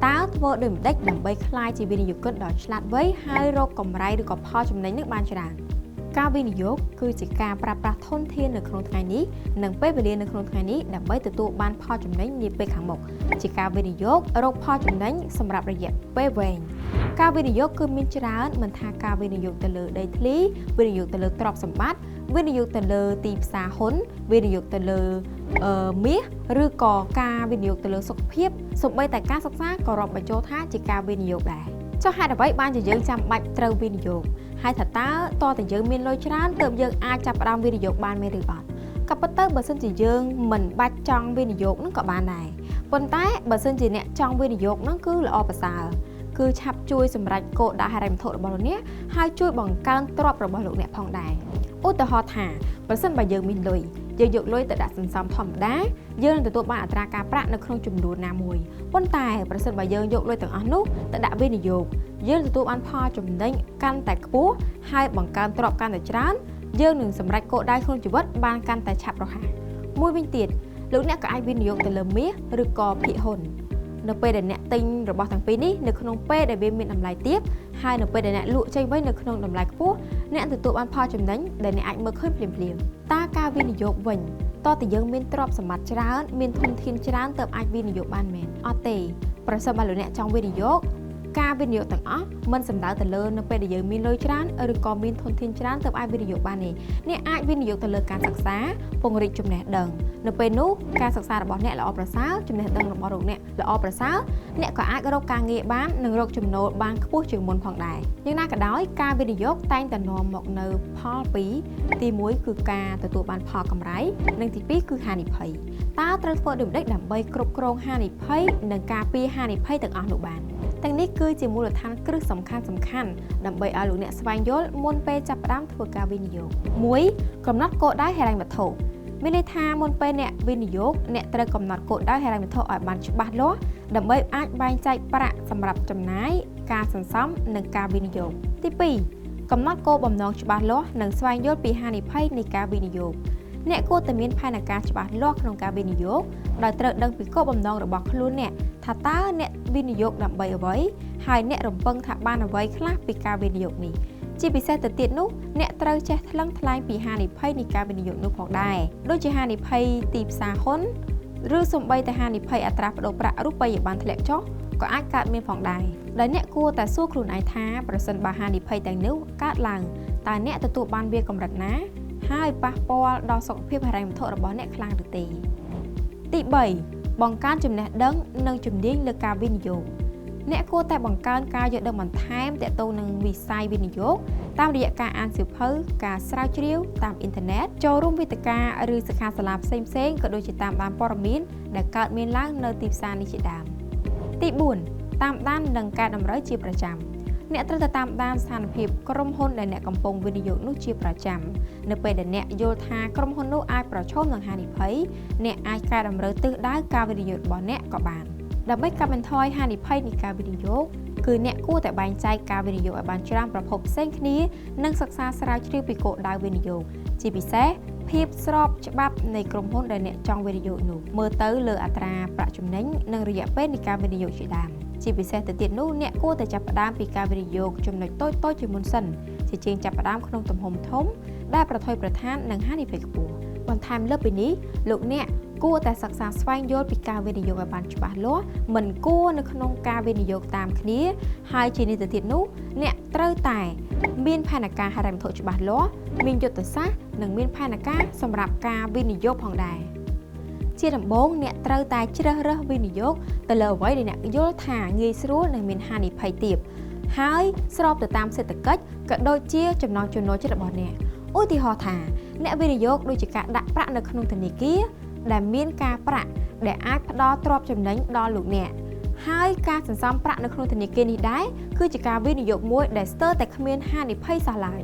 តើធ្វើដូចម្ដេចដើម្បីខ្លាយជាវិនិយោគិនដ៏ឆ្លាតវៃហើយរកកម្រៃឬក៏ផលចំណេញនឹងបានច្រើនការវិនិយោគគឺជាការប្រើប្រាស់ធនធាននៅក្នុងថ្ងៃនេះនិងពេលវេលានៅក្នុងថ្ងៃនេះដើម្បីទទួលបានផលចំណេញនាពេលខាងមុខជាការវិនិយោគរកផលចំណេញសម្រាប់រយៈពេលវែងការវិនិយោគគឺមានច្រើនមិនថាការវិនិយោគទៅលើដីធ្លីវិនិយោគទៅលើទ្រព្យសម្បត្តិវិនិយោគទៅលើទីផ្សារហ៊ុនវិនិយោគទៅលើមាសឬក៏ការវិនិយោគទៅលើសុខភាពសូម្បីតែការសិក្សាក៏រាប់បញ្ចូលថាជាការវិនិយោគដែរចុះហេតុអ្វីបានជាយើងចាំបាច់ត្រូវវិនិយោគហើយថាតើតែយើងមានលុយច្រើនទើបយើងអាចចាប់ផ្ដើមវិនិយោគបានមែនឬអត់ក៏ប៉ុន្តែបើសិនជាយើងមិនបាច់ចង់វិនិយោគនឹងក៏បានដែរប៉ុន្តែបើសិនជាអ្នកចង់វិនិយោគនឹងគឺល្អប្រសើរគឺឆាប់ជួយសម្រេចគោលដៅហិរញ្ញវត្ថុរបស់លោកអ្នកហើយជួយបង្កើនទ្រព្យរបស់លោកអ្នកផងដែរឧទាហរណ៍ថាប្រសិនបើយើងមានលុយយើងយកលុយទៅដាក់សន្សំធម្មតាយើងនឹងទទួលបានអត្រាការប្រាក់នៅក្នុងចំនួនណាមួយប៉ុន្តែប្រសិនបើយើងយកលុយទាំងអស់នោះទៅដាក់វិនិយោគយើងទទួលបានផលចំណេញកាន់តែខ្ពស់ហើយបង្កើនទ្រព្យកាន់តែច្រើនយើងនឹងសម្រេចគោលដៅក្នុងជីវិតបានកាន់តែឆាប់រហ័សមួយវិញទៀតលោកអ្នកក៏អាចវិនិយោគទៅលើមាសឬក៏ភាគហ៊ុននៅពេលដែលអ្នកទិញរបស់ទាំងពីរនេះនៅក្នុងពេលដែលវាមានតម្លៃទាបហើយនៅពេលដែលអ្នកលក់ចេញវិញនៅក្នុងតម្លៃខ្ពស់អ្នកទទួលបានផលចំណេញដែលអ្នកអាចមើលឃើញភ្លាមៗតើការវិនិយោគវិញតើយើងមានទ្រព្យសម្បត្តិច្រើនមានធនធានច្រើនទើបអាចវិនិយោគបានមែនអត់ទេប្រសិនបើលោកអ្នកចង់វិនិយោគការវិនិយោគទាំងអស់មិនសំដៅទៅលើនៅពេលដែលយើងមានលុយច្រើនឬក៏មានធនធានច្រើនទើបអាចវិនិយោគបានទេអ្នកអាចវិនិយោគទៅលើការសិក្សាពង្រីកចំណេះដឹងនៅពេលនោះការសិក្សារបស់អ្នកល្អប្រសើរចំណេះដឹងរបស់លោកអ្នកល្អប្រសើរអ្នកក៏អាចរកការងារបាននិងរកចំណូលបានខ្ពស់ជាងមុនផងដែរយ៉ាងណាក៏ដោយការវិនិយោគតែងតែនាំមកនៅផលពីរទី1គឺការទទួលបានផលកម្រៃនិងទី2គឺហានិភ័យតើត្រូវធ្វើដូចម្តេចដើម្បីគ្រប់គ្រងហានិភ័យនិងការពារហានិភ័យទាំងអស់នោះបានទាំងនេះគឺជាមូលដ្ឋានគ្រឹះសំខាន់ដើម្បីឲ្យលោកអ្នកស្វែងយល់មុនពេលចាប់ផ្ដើមធ្វើការវិនិយោគ 1. កំណត់គោលដៅហិរញ្ញវត្ថុមានន័យថាមុនពេលអ្នកវិនិយោគអ្នកត្រូវកំណត់គោលដៅហិរញ្ញវត្ថុឲ្យបានច្បាស់លាស់ដើម្បីអាចបែងចែកប្រាក់សម្រាប់ចំណាយការសន្សំនិងការវិនិយោគទី2កំណត់គោលបំណងច្បាស់លាស់និងស្វែងយល់ពីហានិភ័យនៃការវិនិយោគអ្នកគួរតែមានផែនការច្បាស់លាស់ក្នុងការវិនិយោគដោយត្រូវដឹងពីគោលបំណងរបស់ខ្លួនអ្នកថាតើអ្នកវិនិយោគដើម្បីអ្វីហើយអ្នករំពឹងថាបានអ្វីខ្លះពីការវិនិយោគនេះជាពិសេសទៅទៀតនោះអ្នកត្រូវចេះថ្លឹងថ្លែងពីហានិភ័យនៃការវិនិយោគនោះផងដែរដូចជាហានិភ័យទីផ្សារហ៊ុនឬសូម្បីតែហានិភ័យអត្រាប្តូរប្រាក់រូបិយប័ណ្ណធ្លាក់ចុះក៏អាចកើតមានផងដែរដែលអ្នកគួរតែសួរខ្លួនឯងថាប្រសិនបើហានិភ័យទាំងនោះកើតឡើងតើអ្នកទទួលបានវាកម្រិតណាហើយប៉ះពាល់ដល់សុខភាពហិរញ្ញវត្ថុរបស់អ្នកខ្លាំងឬទេទី3បង្កើនចំណេះដឹងនិងជំនាញលើការវិនិយោគអ្នកគួរតែបង្កើនការយល់ដឹងបន្ថែមទាក់ទងនឹងវិស័យវិនិយោគតាមរយៈការអានសៀវភៅការស្រាវជ្រាវតាមអ៊ីនធឺណិតចូលរួមវេទិកាឬសិក្ខាសាលាផ្សេងៗក៏ដូចជាតាមដានព័ត៌មានដែលកើតមានឡើងនៅទីផ្សារនេះជាដើមទី4តាមដាននិងកែតម្រូវជាប្រចាំអ្នកត្រូវតែតាមដានស្ថានភាពក្រុមហ៊ុនដែលអ្នកកំពុងវិនិយោគនោះជាប្រចាំនៅពេលដែលអ្នកយល់ថាក្រុមហ៊ុននោះអាចប្រឈមនឹងហានិភ័យអ្នកអាចកែតម្រូវទិសដៅការវិនិយោគរបស់អ្នកក៏បានដើម្បីកាត់បន្ថយហានិភ័យនៃការវិនិយោគគឺអ្នកគួរតែបែងចែកការវិនិយោគឲ្យបានច្រើនប្រភពផ្សេងគ្នានិងសិក្សាស្រាវជ្រាវពីគោលដៅវិនិយោគជាពិសេសភាពស្របច្បាប់នៃក្រុមហ៊ុនដែលអ្នកចង់វិនិយោគនោះមើលទៅលើអត្រាប្រាក់ចំណេញនិងរយៈពេលនៃការវិនិយោគជាដើមជាពិសេសទៅទៀតនោះអ្នកគួរតែចាប់ផ្ដើមពីការវិនិយោគចំណុចតូចៗជាមុនសិនជាជាងចាប់ផ្ដើមក្នុងទំហំធំដែលប្រថុយប្រថាននឹងហានិភ័យខ្ពស់បន្ថែមលើពីនេះលោកអ្នកគួរតែសិក្សាស្វែងយល់ពីការវិនិយោគឲ្យបានច្បាស់លាស់មិនគួរនៅក្នុងការវិនិយោគតាមគ្នាហើយជានេះទៅទៀតនោះអ្នកត្រូវតែមានផែនការហិរញ្ញវត្ថុច្បាស់លាស់មានយុទ្ធសាស្ត្រនិងមានផែនការសម្រាប់ការវិនិយោគផងដែរជាដំបូងអ្នកត្រូវតែជ្រើសរើសវិនិយោគទៅលើអ្វីដែលអ្នកយល់ថាងាយស្រួលនិងមានហានិភ័យទាបហើយស្របទៅតាមសេដ្ឋកិច្ចក៏ដូចជាចំណង់ចំណូលចិត្តរបស់អ្នកឧទាហរណ៍ថាអ្នកវិនិយោគដូចជាការដាក់ប្រាក់នៅក្នុងធនាគារដែលមានការប្រាក់ដែលអាចផ្ដល់ទ្រព្យចំណេញដល់លោកអ្នកហើយការសន្សំប្រាក់នៅក្នុងធនាគារនេះដែរគឺជាការវិនិយោគមួយដែលស្ទើរតែគ្មានហានិភ័យសោះឡើយ